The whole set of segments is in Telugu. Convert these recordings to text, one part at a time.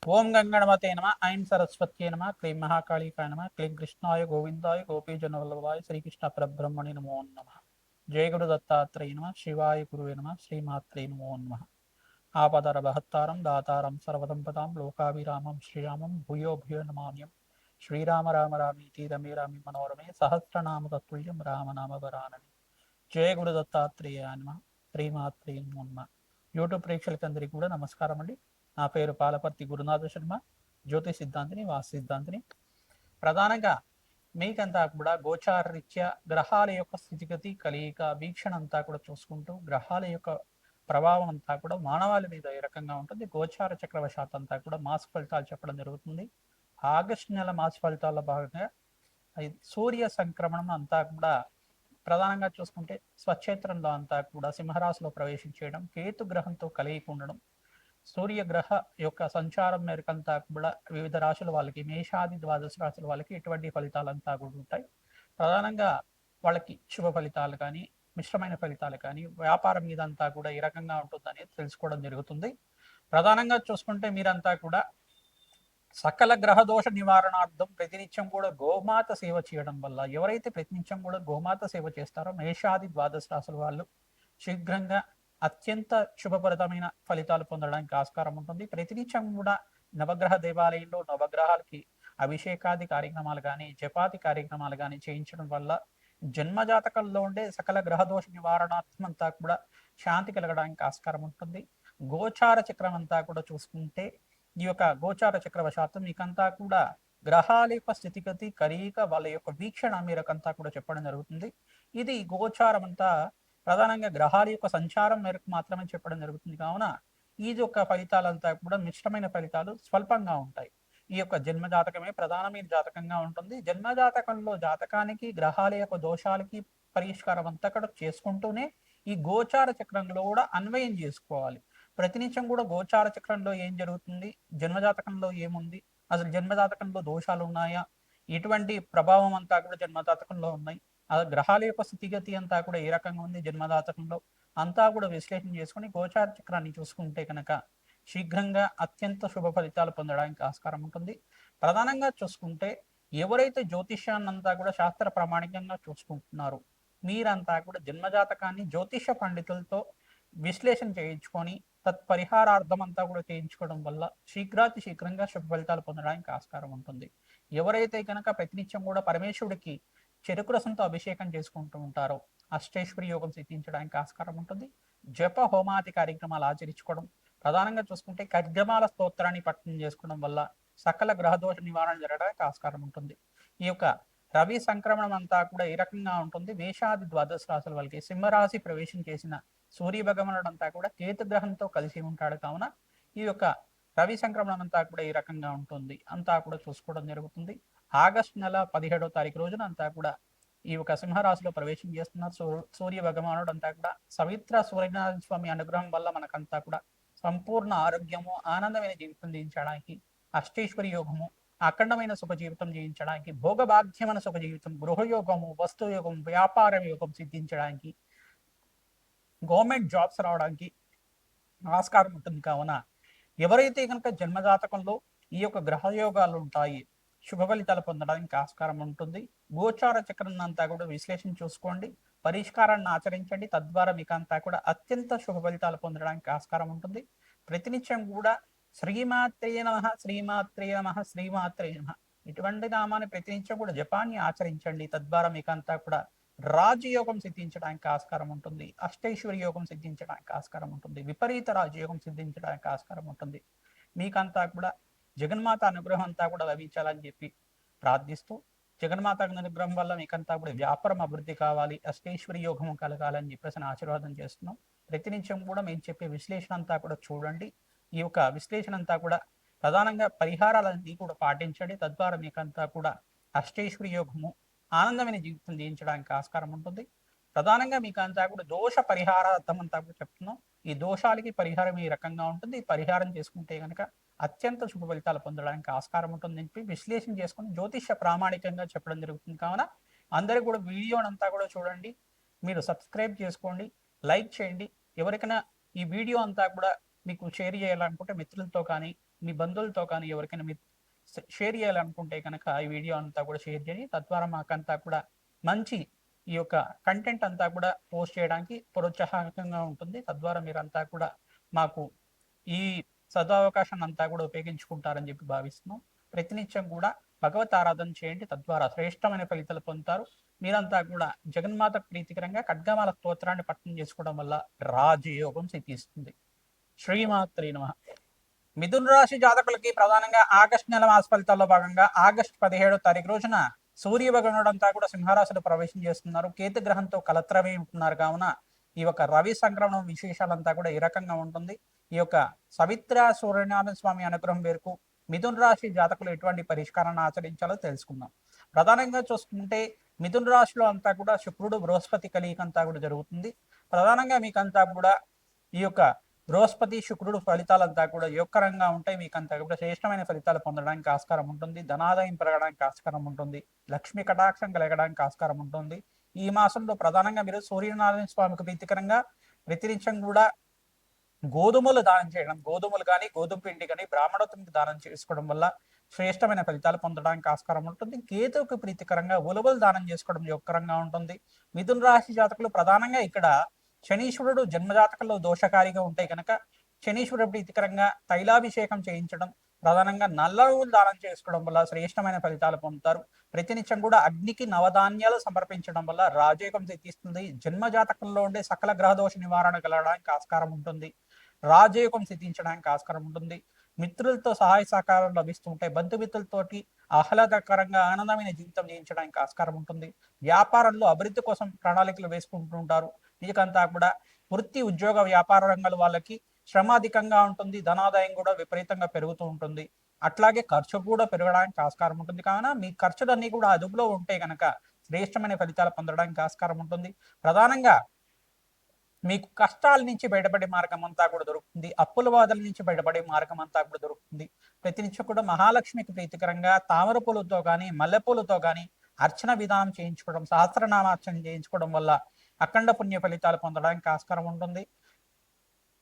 ఓం గంగణమతే నమ ఐం సరస్వత్యే నమ క్లీం మహాకాళికాయ నమ క్లీం కృష్ణాయ గోవిందాయ గోపీజనవల్లభాయ శ్రీకృష్ణ పరబ్రహ్మణి నమో నమ. జయ గురు దత్తాత్రేయ నమ శివాయ గురువే నమ శ్రీమాత్రే నమో నమ. ఆపదర బహత్తారం దాతారం సర్వదంపతాం లోకాభిరామం శ్రీరామం భూయో భూయో నమామ్యం. శ్రీరామ రామ రామీతి రమే రామి మనోరమే సహస్రనామ తత్తుల్యం రామనామ వరానని. జయ గురు దత్తాత్రేయ నమ శ్రీమాత్రే నమో నమ. యూట్యూబ్ ప్రేక్షకులందరికీ కూడా నమస్కారం అండి. నా పేరు పాలపర్తి గురునాథ శర్మ, జ్యోతిష్ సిద్ధాంతిని, వాస్తు సిద్ధాంతిని. ప్రధానంగా మీకంతా కూడా గోచారరీత్యా గ్రహాల యొక్క స్థితిగతి కలయిక వీక్షణ అంతా కూడా చూసుకుంటూ గ్రహాల యొక్క ప్రభావం అంతా కూడా మానవాళి మీద ఏ రకంగా ఉంటుంది, గోచార చక్రవశాత్ అంతా కూడా మాస ఫలితాలు చెప్పడం జరుగుతుంది. ఆగస్టు నెల మాస ఫలితాల్లో భాగంగా సూర్య సంక్రమణం అంతా కూడా ప్రధానంగా చూసుకుంటే స్వక్షేత్రంలో అంతా కూడా సింహరాశిలో ప్రవేశించేయడం, కేతు గ్రహంతో కలయిక ఉండడం, సూర్యగ్రహ యొక్క సంచారం మేరకంతా కూడా వివిధ రాశుల వాళ్ళకి, మేషాది ద్వాదశ రాశుల వాళ్ళకి ఎటువంటి ఫలితాలంతా కూడా ఉంటాయి. ప్రధానంగా వాళ్ళకి శుభ ఫలితాలు కానీ మిశ్రమైన ఫలితాలు కానీ వ్యాపారం మీద అంతా కూడా ఏ రకంగా ఉంటుందనేది తెలుసుకోవడం జరుగుతుంది. ప్రధానంగా చూసుకుంటే మీరంతా కూడా సకల గ్రహదోష నివారణార్థం ప్రతినిత్యం కూడా గోమాత సేవ చేయడం వల్ల, ఎవరైతే ప్రతినిత్యం కూడా గోమాత సేవ చేస్తారో మేషాది ద్వాదశ రాశుల వాళ్ళు శీఘ్రంగా అత్యంత శుభప్రదమైన ఫలితాలు పొందడానికి ఆస్కారం ఉంటుంది. ప్రతినిత్యం కూడా నవగ్రహ దేవాలయంలో నవగ్రహాలకి అభిషేకాది కార్యక్రమాలు కానీ జపాది కార్యక్రమాలు కానీ చేయించడం వల్ల జన్మజాతకంలో ఉండే సకల గ్రహదోష నివారణార్థం అంతా కూడా శాంతి కలగడానికి ఆస్కారం ఉంటుంది. గోచార చక్రం అంతా కూడా చూసుకుంటే ఈ యొక్క గోచార చక్రవశాత్తు మీకంతా కూడా గ్రహాల యొక్క స్థితిగతి కలయిక వాళ్ళ యొక్క వీక్షణ మీరకంతా కూడా చెప్పడం జరుగుతుంది. ఇది గోచారం అంతా ప్రధానంగా గ్రహాల యొక్క సంచారం మేరకు మాత్రమే చెప్పడం జరుగుతుంది. కావున ఈ యొక్క ఫలితాలంతా కూడా మిశ్రమైన ఫలితాలు స్వల్పంగా ఉంటాయి. ఈ యొక్క జన్మజాతకమే ప్రధానమైన జాతకంగా ఉంటుంది. జన్మజాతకంలో జాతకానికి గ్రహాల యొక్క దోషాలకి పరిష్కారం అంతా కూడా చేసుకుంటూనే ఈ గోచార చక్రంలో కూడా అన్వయం చేసుకోవాలి. ప్రతినిత్యం కూడా గోచార చక్రంలో ఏం జరుగుతుంది, జన్మజాతకంలో ఏముంది, అసలు జన్మజాతకంలో దోషాలు ఉన్నాయా, ఎటువంటి ప్రభావం అంతా కూడా జన్మజాతకంలో ఉన్నాయి, ఆ గ్రహాల యొక్క స్థితిగతి అంతా కూడా ఏ రకంగా ఉంది జన్మజాతకంలో అంతా కూడా విశ్లేషణ చేసుకుని గోచార చక్రాన్ని చూసుకుంటే కనుక శీఘ్రంగా అత్యంత శుభ ఫలితాలు పొందడానికి ఆస్కారం ఉంటుంది. ప్రధానంగా చూసుకుంటే ఎవరైతే జ్యోతిష్యాన్ని అంతా కూడా శాస్త్ర ప్రామాణికంగా చూసుకుంటున్నారో మీరంతా కూడా జన్మజాతకాన్ని జ్యోతిష పండితులతో విశ్లేషణ చేయించుకొని తత్పరిహారార్థం అంతా కూడా చేయించుకోవడం వల్ల శీఘ్రాతి శీఘ్రంగా శుభ ఫలితాలు పొందడానికి ఆస్కారం ఉంటుంది. ఎవరైతే కనుక ప్రతినిత్యం కూడా పరమేశ్వరుడికి చెరుకు రసంతో అభిషేకం చేసుకుంటూ ఉంటారో అష్టేశ్వరి యోగం సిద్ధించడానికి ఆస్కారం ఉంటుంది. జప హోమాది కార్యక్రమాలు ఆచరించుకోవడం, ప్రధానంగా చూసుకుంటే ఖడ్గమాల స్తోత్రాన్ని పఠనం చేసుకోవడం వల్ల సకల గ్రహదోష నివారణ జరగడానికి ఆస్కారం ఉంటుంది. ఈ యొక్క రవి సంక్రమణం అంతా కూడా ఏ రకంగా ఉంటుంది, మేషాది ద్వాదశ రాశుల వాళ్ళకి సింహరాశి ప్రవేశం చేసిన సూర్య భగవానుడు అంతా కూడా కేతు గ్రహంతో కలిసి ఉంటాడు. కావున ఈ యొక్క రవి సంక్రమణం అంతా కూడా ఈ రకంగా ఉంటుంది అంతా కూడా చూసుకోవడం జరుగుతుంది. ఆగస్టు నెల 17వ తారీఖు రోజున అంతా కూడా ఈ యొక్క సింహరాశిలో ప్రవేశం చేస్తున్నారు సూర్య భగవానుడు అంతా కూడా. సవిత్ర సూర్యనారాయణ స్వామి అనుగ్రహం వల్ల మనకంతా కూడా సంపూర్ణ ఆరోగ్యము, ఆనందమైన జీవితం జీవించడానికి, అష్టేశ్వరి యోగము, అఖండమైన సుఖ జీవితం జీవించడానికి, భోగభాగ్యమైన సుఖ జీవితం, గృహయోగము, వస్తుయోగం, వ్యాపార యోగం సిద్ధించడానికి, గవర్నమెంట్ జాబ్స్ రావడానికి ఆస్కారం ఉంటుంది. కావున ఎవరైతే కనుక జన్మజాతకంలో ఈ యొక్క గ్రహయోగాలు ఉంటాయి శుభ ఫలితాలు పొందడానికి ఆస్కారం ఉంటుంది. గోచార చక్రం అంతా కూడా విశ్లేషణ చూసుకోండి, పరిష్కారాన్ని ఆచరించండి. తద్వారా మీకు అంతా కూడా అత్యంత శుభ ఫలితాలు పొందడానికి ఆస్కారం ఉంటుంది. ప్రతినిత్యం కూడా శ్రీమాత్రే నమః శ్రీమాత్రే నమః శ్రీమాత్రే నమః ఇటువంటి నామాన్ని ప్రతినిత్యం కూడా జపాన్ని ఆచరించండి. తద్వారా మీకు అంతా కూడా రాజయోగం సిద్ధించడానికి ఆస్కారం ఉంటుంది, అష్టైశ్వర్య యోగం సిద్ధించడానికి ఆస్కారం ఉంటుంది, విపరీత రాజయోగం సిద్ధించడానికి ఆస్కారం ఉంటుంది. మీకంతా కూడా జగన్మాత అనుగ్రహం అంతా కూడా లభించాలని చెప్పి ప్రార్థిస్తూ, జగన్మాత అనుగ్రహం వల్ల మీకంతా కూడా వ్యాపారం అభివృద్ధి కావాలి, అష్టైశ్వర్య యోగం కలగాలని చెప్పేసి ఆశీర్వాదం చేస్తున్నాం. ప్రతినిత్యం కూడా మేము చెప్పే విశ్లేషణ అంతా కూడా చూడండి. ఈ యొక్క విశ్లేషణ అంతా కూడా ప్రధానంగా పరిహారాలన్నీ కూడా పాటించండి. తద్వారా మీకంతా కూడా అష్టైశ్వర్య యోగము, ఆనందమైన జీవితం జీవించడానికి ఆస్కారం ఉంటుంది. ప్రధానంగా మీకు అంతా కూడా దోష పరిహారార్థం అంతా కూడా చెప్తున్నాం. ఈ దోషాలకి పరిహారం ఈ రకంగా ఉంటుంది. పరిహారం చేసుకుంటే కనుక అత్యంత శుభ ఫలితాలు పొందడానికి ఆస్కారం ఉంటుందని చెప్పి విశ్లేషణ చేసుకుని జ్యోతిష ప్రామాణికంగా చెప్పడం జరుగుతుంది. కావున అందరూ కూడా వీడియోనంతా కూడా చూడండి, మీరు సబ్స్క్రైబ్ చేసుకోండి, లైక్ చేయండి. ఎవరికైనా ఈ వీడియో అంతా కూడా మీకు షేర్ చేయాలనుకుంటే మిత్రులతో కానీ మీ బంధువులతో కానీ ఎవరికైనా మీరు షేర్ చేయాలనుకుంటే కనుక ఈ వీడియో అంతా కూడా షేర్ చేయండి. తద్వారా మాకంతా కూడా మంచి ఈ యొక్క కంటెంట్ అంతా కూడా పోస్ట్ చేయడానికి ప్రోత్సాహకంగా ఉంటుంది. తద్వారా మీరంతా కూడా మాకు ఈ సదవకాశాన్ని అంతా కూడా ఉపయోగించుకుంటారని చెప్పి భావిస్తున్నాం. ప్రతినిత్యం కూడా భగవత్ ఆరాధన చేయండి. తద్వారా శ్రేష్టమైన ఫలితాలు పొందుతారు. మీరంతా కూడా జగన్మాత ప్రీతికరంగా ఖడ్గమాల స్తోత్రాన్ని పఠనం చేసుకోవడం వల్ల రాజయోగం సిద్ధిస్తుంది. శ్రీమాత్రే నమః. మిథున రాశి జాతకులకి ప్రధానంగా ఆగస్టు నెల మాస ఫలితాల్లో భాగంగా ఆగస్టు 17వ తారీఖు రోజున సూర్య భగవానుడు అంతా కూడా సింహరాశిలో ప్రవేశం చేస్తున్నారు. కేతు గ్రహంతో కలత్రమే ఉంటున్నారు. కావున ఈ యొక్క రవి సంక్రమణం విశేషాలంతా కూడా ఈ రకంగా ఉంటుంది. ఈ యొక్క సవిత్ర సూర్యనారాయణ స్వామి అనుగ్రహం మేరకు మిథున రాశి జాతకులు ఎటువంటి పరిష్కారాన్ని ఆచరించాలో తెలుసుకుందాం. ప్రధానంగా చూసుకుంటే మిథున రాశిలో అంతా కూడా శుక్రుడు బృహస్పతి కలియిక అంతా కూడా జరుగుతుంది. ప్రధానంగా మీకంతా కూడా ఈ యొక్క బృహస్పతి శుక్రుడు ఫలితాలంతా కూడా యోగకరంగా ఉంటాయి. మీకంతా కూడా శ్రేష్టమైన ఫలితాలు పొందడానికి ఆస్కారం ఉంటుంది. ధనాదాయం పెరగడానికి ఆస్కారం ఉంటుంది. లక్ష్మీ కటాక్షం కలగడానికి ఆస్కారం ఉంటుంది. ఈ మాసంలో ప్రధానంగా మీరు సూర్యనారాయణ స్వామికి ప్రీతికరంగా ప్రతినిత్యం కూడా గోధుమలు దానం చేయడం, గోధుమలు కానీ గోధుమ పిండి కానీ బ్రాహ్మణోత్తమికి దానం చేసుకోవడం వల్ల శ్రేష్టమైన ఫలితాలు పొందడానికి ఆస్కారం ఉంటుంది. కేతువుకి ప్రీతికరంగా ఉలవలు దానం చేసుకోవడం యోగకరంగా ఉంటుంది. మిథున రాశి జాతకులు ప్రధానంగా ఇక్కడ శనీశ్వరుడు జన్మజాతకంలో దోషకారిగా ఉంటాయి కనుక శనీశ్వరుడు ప్రీతికరంగా తైలాభిషేకం చేయించడం, ప్రధానంగా నల్ల నువ్వులు దానం చేసుకోవడం వల్ల శ్రేష్టమైన ఫలితాలు పొందుతారు. ప్రతినిత్యం కూడా అగ్నికి నవధాన్యాలు సమర్పించడం వల్ల రాజయోగం సిద్ధిస్తుంది. జన్మజాతకంలో ఉండే సకల గ్రహదోష నివారణ కలగడానికి ఆస్కారం ఉంటుంది. రాజయోగం సిద్ధించడానికి ఆస్కారం ఉంటుంది. మిత్రులతో సహాయ సహకారం లభిస్తుంటాయి. బంధుమిత్రులతోటి ఆహ్లాదకరంగా ఆనందమైన జీవితం జీవించడానికి ఆస్కారం ఉంటుంది. వ్యాపారంలో అభివృద్ధి కోసం ప్రణాళికలు వేసుకుంటుంటారు. మీకంతా కూడా వృత్తి ఉద్యోగ వ్యాపార రంగాల వాళ్ళకి శ్రమ అధికంగా ఉంటుంది. ధనాదాయం కూడా విపరీతంగా పెరుగుతూ ఉంటుంది. అట్లాగే ఖర్చు కూడా పెరగడానికి ఆస్కారం ఉంటుంది. కావున మీ ఖర్చులన్నీ కూడా అదుపులో ఉంటే కనుక శ్రేష్టమైన ఫలితాలు పొందడానికి ఆస్కారం ఉంటుంది. ప్రధానంగా మీకు కష్టాల నుంచి బయటపడే మార్గం అంతా కూడా దొరుకుతుంది. అప్పుల బాధల నుంచి బయటపడే మార్గం అంతా కూడా దొరుకుతుంది. ప్రతినిత్యం కూడా మహాలక్ష్మికి ప్రీతికరంగా తామర పూలతో కానీ మల్లెపూలతో కానీ అర్చన విధానం చేయించుకోవడం, సహస్రనామార్చన చేయించుకోవడం వల్ల అఖండ పుణ్య ఫలితాలు పొందడానికి ఆస్కారం ఉంటుంది.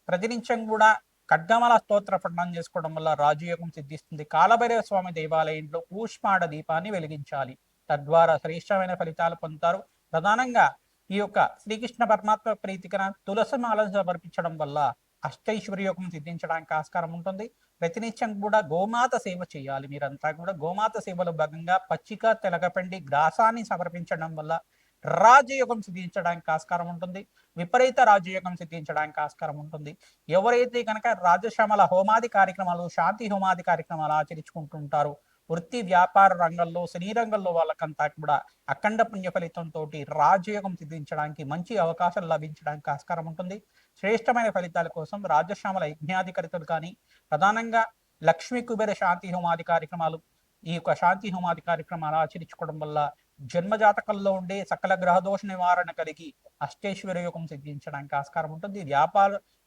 ప్రతినిత్యం కూడా ఖడ్గమాల స్తోత్ర పఠనం చేసుకోవడం వల్ల రాజయోగం సిద్ధిస్తుంది. కాలభైరవ స్వామి దేవాలయంలో కూష్మాడ దీపాన్ని వెలిగించాలి. తద్వారా శ్రేష్టమైన ఫలితాలు పొందుతారు. ప్రధానంగా ఈ యొక్క శ్రీకృష్ణ పరమాత్మ ప్రీతికర తులసిమాలను సమర్పించడం వల్ల అష్టైశ్వర్యోగం సిద్ధించడానికి ఆస్కారం ఉంటుంది. ప్రతినిత్యం కూడా గోమాత సేవ చేయాలి. మీరంతా కూడా గోమాత సేవలో భాగంగా పచ్చిక తెలగపిండి గ్రాసాన్ని సమర్పించడం వల్ల రాజయోగం సిద్ధించడానికి ఆస్కారం ఉంటుంది. విపరీత రాజయోగం సిద్ధించడానికి ఆస్కారం ఉంటుంది. ఎవరైతే కనుక రాజశ్యామల హోమాది కార్యక్రమాలు, శాంతి హోమాది కార్యక్రమాలు ఆచరించుకుంటుంటారో వృత్తి వ్యాపార రంగంలో, సినీ రంగంలో వాళ్ళకంతా కూడా అఖండ పుణ్య ఫలితంతో రాజయోగం సిద్ధించడానికి మంచి అవకాశాలు లభించడానికి ఆస్కారం ఉంటుంది. శ్రేష్టమైన ఫలితాల కోసం రాజశ్యామల యజ్ఞాధికారితులు కానీ ప్రధానంగా లక్ష్మీ కుబేర శాంతి హోమాది కార్యక్రమాలు, ఈ యొక్క శాంతి హోమాది కార్యక్రమాలు ఆచరించుకోవడం వల్ల జన్మజాతకంలో ఉండే సకల గ్రహదోష నివారణ కలిగి అష్టైశ్వర్య యోగం సిద్ధించడానికి ఆస్కారం ఉంటుంది.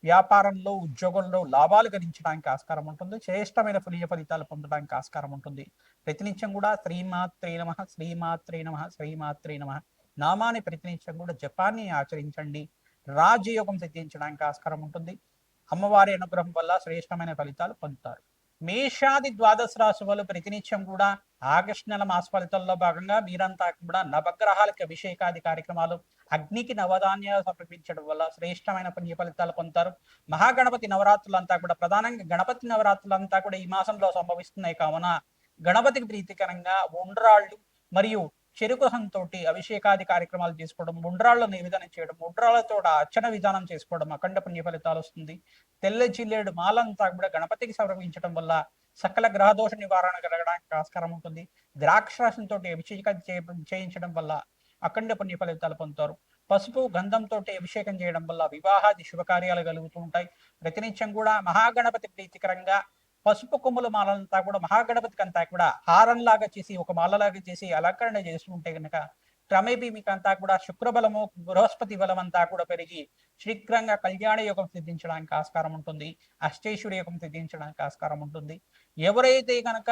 వ్యాపారంలో ఉద్యోగంలో లాభాలు గణించడానికి ఆస్కారం ఉంటుంది. శ్రేష్టమైన పుణ్య ఫలితాలు పొందడానికి ఆస్కారం ఉంటుంది. ప్రతినిత్యం కూడా శ్రీమాత్రే నమః, శ్రీమాత్రే నమః, శ్రీమాత్రే నమః నామాన్ని ప్రతినిత్యం కూడా జపాన్ని ఆచరించండి. రాజయోగం సిద్ధించడానికి ఆస్కారం ఉంటుంది. అమ్మవారి అనుగ్రహం వల్ల శ్రేష్టమైన ఫలితాలు పొందుతారు. మేషాది ద్వాదశ రాశి వాళ్ళు ప్రతినిత్యం కూడా ఆగస్టు నెల మాస ఫలితాల్లో భాగంగా మీరంతా కూడా నవగ్రహాలకి అభిషేకాది కార్యక్రమాలు, అగ్నికి నవధాన్యాలు సమర్పించడం వల్ల శ్రేష్టమైన పుణ్య ఫలితాలు పొందుతారు. మహాగణపతి నవరాత్రులంతా కూడా ప్రధానంగా గణపతి నవరాత్రులంతా కూడా ఈ మాసంలో సంభవిస్తున్నాయి. కావున గణపతికి ప్రీతికరంగా ఉండ్రాళ్ళు మరియు చెరుకుహంతో అభిషేకాది కార్యక్రమాలు చేసుకోవడం, ఉండ్రాళ్ళ నివేదన చేయడం, ఉండ్రాళ్లతో అర్చన విధానం చేసుకోవడం అఖండ పుణ్య ఫలితాలు వస్తుంది. తెల్ల జిల్లేడు మాలంతా కూడా గణపతికి సమర్పించడం వల్ల సకల గ్రహదోష నివారణ కలగడానికి ఆస్కారం ఉంటుంది. ద్రాక్షరాశంతో అభిషేకం చేయించడం వల్ల అఖండ పుణ్య ఫలితాలు పొందుతారు. పసుపు గంధంతో అభిషేకం చేయడం వల్ల వివాహాది శుభకార్యాలు కలుగుతూ ఉంటాయి. ప్రతినిత్యం కూడా మహాగణపతి ప్రీతికరంగా పసుపు కొమ్ముల మాలంతా కూడా మహాగణపతికి అంతా కూడా హారంలాగా చేసి ఒక మాలలాగా చేసి అలంకరణ చేస్తుంటే కనుక క్రమేపీ మీకు అంతా కూడా శుక్రబలము బృహస్పతి బలం అంతా కూడా పెరిగి శీఘ్రంగా కళ్యాణ యోగం సిద్ధించడానికి ఆస్కారం ఉంటుంది. అష్టైశ్వర్య యోగం సిద్ధించడానికి ఆస్కారం ఉంటుంది. ఎవరైతే కనుక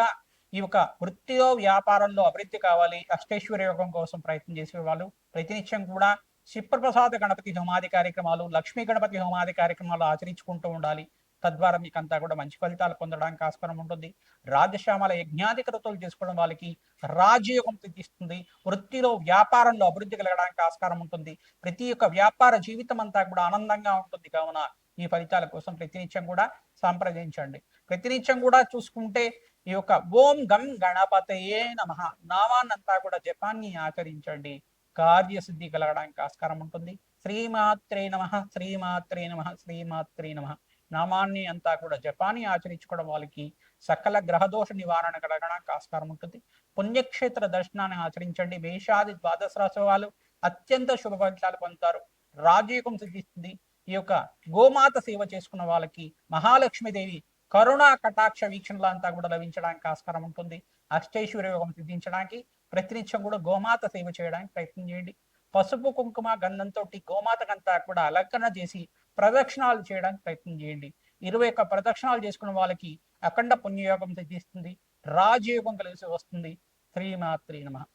ఈ యొక్క వృత్తిలో వ్యాపారంలో అభివృద్ధి కావాలి, అష్టైశ్వర్య యోగం కోసం ప్రయత్నం చేసే వాళ్ళు ప్రతినిత్యం కూడా శిప్రప్రసాద గణపతి హోమాది కార్యక్రమాలు, లక్ష్మీ గణపతి హోమాది కార్యక్రమాలు ఆచరించుకుంటూ ఉండాలి. తద్వారా మీకు అంతా కూడా మంచి ఫలితాలు పొందడానికి ఆస్కారం ఉంటుంది. రాజశ్యామల యజ్ఞాది క్రతువులు చేసుకోవడం వాళ్ళకి రాజయోగం సిద్ధిస్తుంది. వృత్తిలో వ్యాపారంలో అభివృద్ధి కలగడానికి ఆస్కారం ఉంటుంది. ప్రతి ఒక్క వ్యాపార జీవితం అంతా కూడా ఆనందంగా ఉంటుంది. కావున ఈ ఫలితాల కోసం ప్రతినిత్యం కూడా సంప్రదించండి. ప్రతినిత్యం కూడా చూసుకుంటే ఈ యొక్క ఓం గం గణపతయే నమః నామాన్నంతా కూడా జపాన్ని ఆచరించండి. కార్యసిద్ధి కలగడానికి ఆస్కారం ఉంటుంది. శ్రీమాత్రే నమః, శ్రీమాత్రే నమః, శ్రీమాత్రే నమః నామాన్ని అంతా కూడా జపాన్ని ఆచరించుకోవడం వాళ్ళకి సకల గ్రహదోష నివారణ కలగడానికి ఆస్కారం ఉంటుంది. పుణ్యక్షేత్ర దర్శనాన్ని ఆచరించండి. మేషాది ద్వాదశ రాశి వాళ్ళు అత్యంత శుభ ఫలితాలు పొందుతారు. రాజయోగం సిద్ధిస్తుంది. ఈ యొక్క గోమాత సేవ చేసుకున్న వాళ్ళకి మహాలక్ష్మీదేవి కరుణా కటాక్ష వీక్షణలంతా కూడా లభించడానికి ఆస్కారం ఉంటుంది. అష్టైశ్వర్య యోగం సిద్ధించడానికి ప్రతినిత్యం కూడా గోమాత సేవ చేయడానికి ప్రయత్నం చేయండి. పసుపు కుంకుమ గంధంతో గోమాతకంతా కూడా అలంకరణ చేసి ప్రదక్షిణాలు చేయడానికి ప్రయత్నం చేయండి. 21 ప్రదక్షిణాలు చేసుకున్న వాళ్ళకి అఖండ పుణ్యయోగం సిద్ధిస్తుంది. రాజయోగం కలిసి వస్తుంది. శ్రీమాత్రే నమః.